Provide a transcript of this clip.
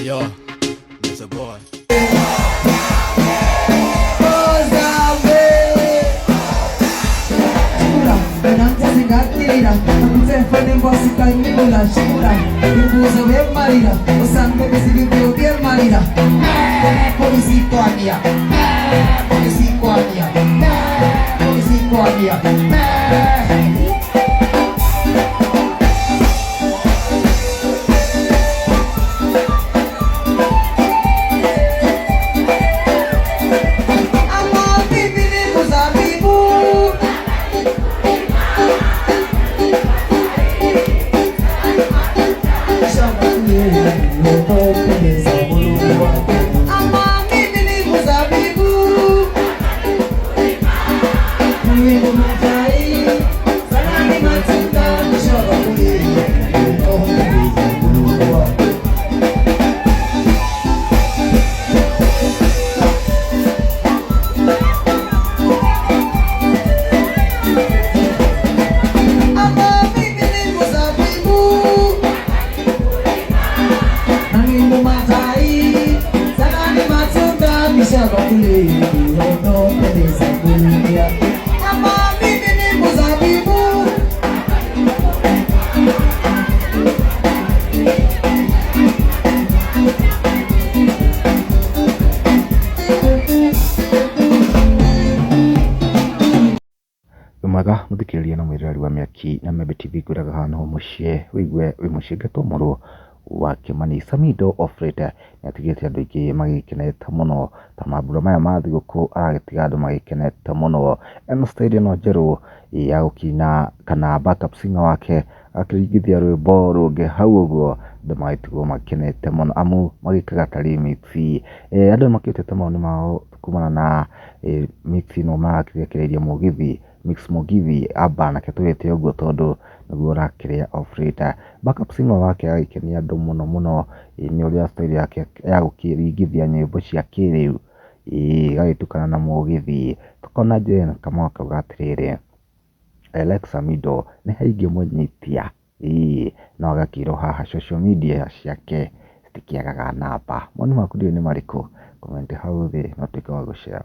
Yo, there's a boy. Umaga muthikiriria na mwirari wa miaki na Membe TV kuraga hano mucie wigwe wi mucinga tomoro wa Kimani Samido Ofrete natigete andu ingi magikenete muno ta mambura maya ma thiguku aragetiga andu magikenete muno eno stadium no njeru ya gukina kana backup singer wake akiringithia rwimbo rungi hau uguo andu magitigo makenete muno amu magikaga ta remix andu makitete maoni mao kumana na mix no marakirekereria mugithi Mix Mugithi aba na ketwete uguo tondu niguo rakiria Ofrete backup singer wake agikenia andu muno ni uria style yake ya gukiringithia nyimbo cia kiriu gagitukana na mugithi tukona Jane kama akagatire Alex Samido ni haingi munyitia no agakiro haha social media ciake citikiagaga namba moni maku ni mariko comment hau thi no tukawa gushare.